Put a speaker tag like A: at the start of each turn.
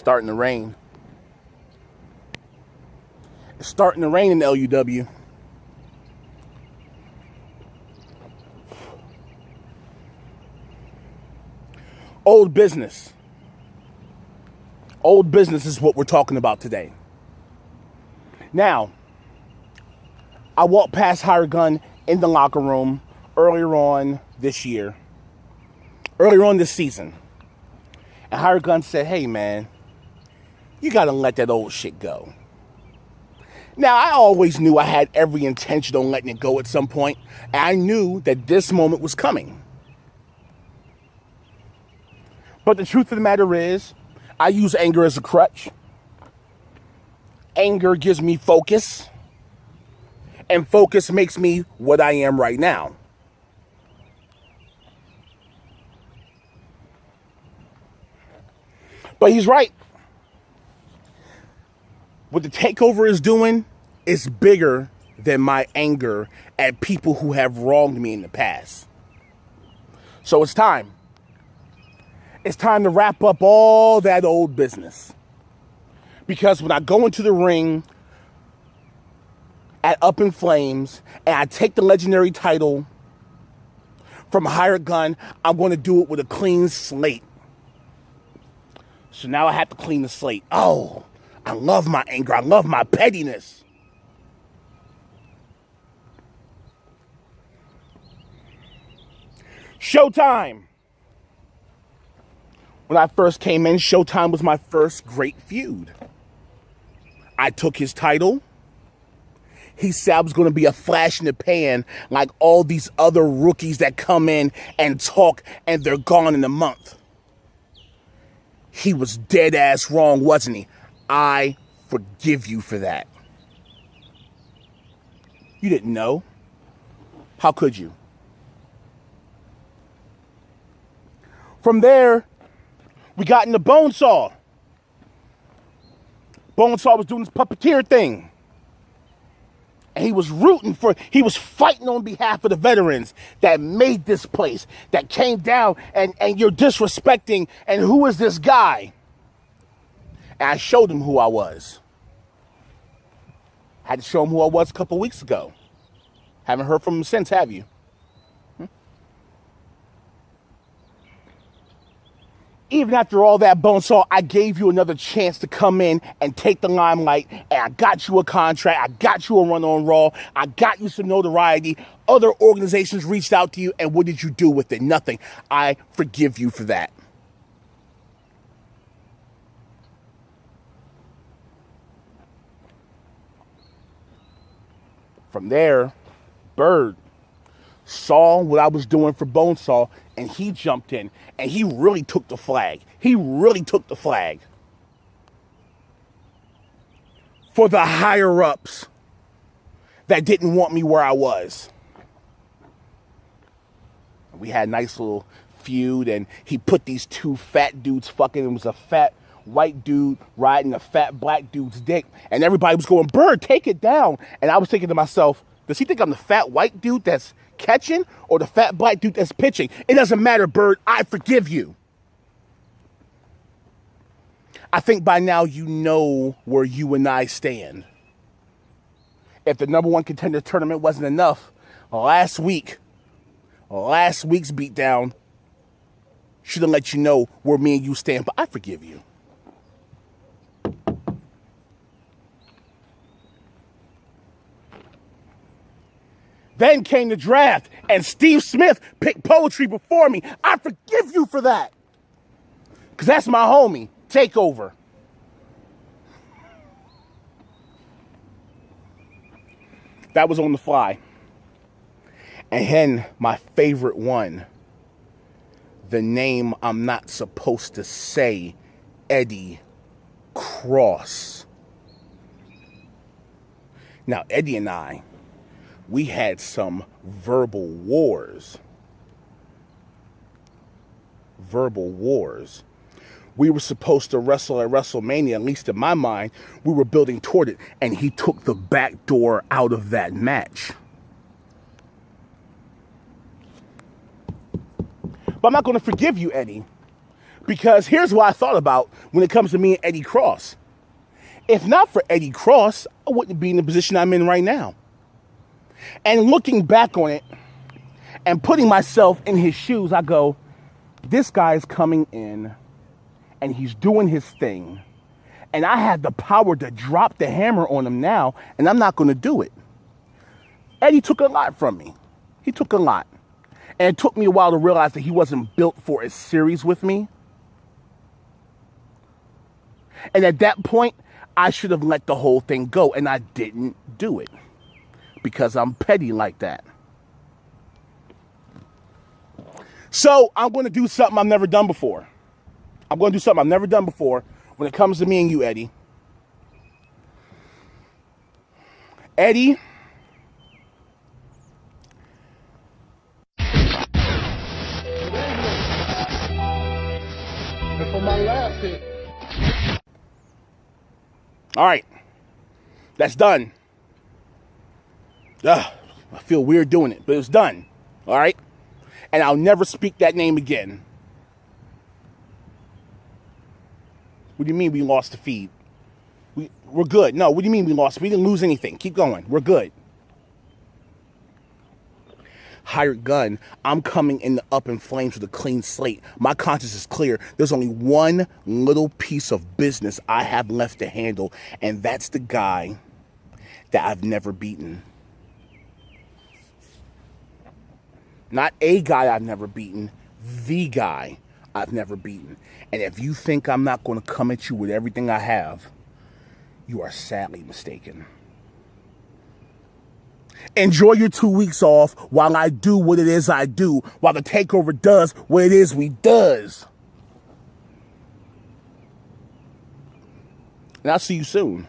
A: starting to rain. It's starting to rain in the LUW. Old business. Old business is what we're talking about today. Now, I walked past Hired Gun in the locker room earlier on this year, earlier on this season. And Hired Gun said, hey man, you gotta let that old shit go. Now, I always knew I had every intention on letting it go at some point. And I knew that this moment was coming. But the truth of the matter is, I use anger as a crutch. Anger gives me focus. And focus makes me what I am right now. But he's right. What the takeover is doing is bigger than my anger at people who have wronged me in the past. So it's time. It's time to wrap up all that old business. Because when I go into the ring at Up in Flames and I take the legendary title from Hired Gun, I'm going to do it with a clean slate. So now I have to clean the slate. Oh, I love my anger. I love my pettiness. Showtime. When I first came in, Showtime was my first great feud. I took his title. He said I was going to be a flash in the pan like all these other rookies that come in and talk and they're gone in a month. He was dead ass wrong, wasn't he? I forgive you for that. You didn't know. How could you? From there, we got into Bonesaw. Bonesaw was doing his puppeteer thing. And he was fighting on behalf of the veterans that made this place, that came down, and you're disrespecting, and who is this guy? And I showed him who I was. Had to show him who I was a couple weeks ago. Haven't heard from him since, have you? Even after all that, Bonesaw, I gave you another chance to come in and take the limelight, and I got you a contract, I got you a run on Raw, I got you some notoriety. Other organizations reached out to you, and what did you do with it? Nothing. I forgive you for that. From there, Bird saw what I was doing for Bonesaw, and he jumped in, and he really took the flag. He really took the flag for the higher-ups that didn't want me where I was. We had a nice little feud, and he put these two fat dudes fucking. It was a fat white dude riding a fat black dude's dick, and everybody was going, Bird, take it down. And I was thinking to myself, does he think I'm the fat white dude that's catching or the fat black dude that's pitching? It doesn't matter, Bird. I forgive you. I think by now you know where you and I stand. If the number one contender tournament wasn't enough, last week's beatdown should have let you know where me and you stand, but I forgive you. Then came the draft, and Steve Smith picked Poetry before me. I forgive you for that. Because that's my homie. Takeover. That was on the fly. And then my favorite one. The name I'm not supposed to say. Eddie Cross. Now, Eddie and I, we had some verbal wars. Verbal wars. We were supposed to wrestle at WrestleMania, at least in my mind. We were building toward it, and he took the back door out of that match. But I'm not going to forgive you, Eddie, Because here's what I thought about when it comes to me and Eddie Cross. If not for Eddie Cross, I wouldn't be in the position I'm in right now. And looking back on it and putting myself in his shoes, I go, this guy's coming in and he's doing his thing. And I have the power to drop the hammer on him now, and I'm not going to do it. Eddie took a lot from me. He took a lot. And it took me a while to realize that he wasn't built for a series with me. And at that point, I should have let the whole thing go, and I didn't do it because I'm petty like that. So I'm going to do something I've never done before. I'm going to do something I've never done before when it comes to me and you, Eddie. Eddie,
B: and for my last hit.
A: all right, that's done. I feel weird doing it, but it's done. All right? And I'll never speak that name again. What do you mean we lost the feed? We're good. No, what do you mean we lost? We didn't lose anything. Keep going. We're good. Hired gun. I'm coming in the up in flames with a clean slate. My conscience is clear. There's only one little piece of business I have left to handle, and that's the guy that I've never beaten. Not a guy I've never beaten, the guy I've never beaten. And if you think I'm not going to come at you with everything I have, you are sadly mistaken. Enjoy your 2 weeks off while I do what it is I do, while the takeover does what it is we does. And I'll see you soon.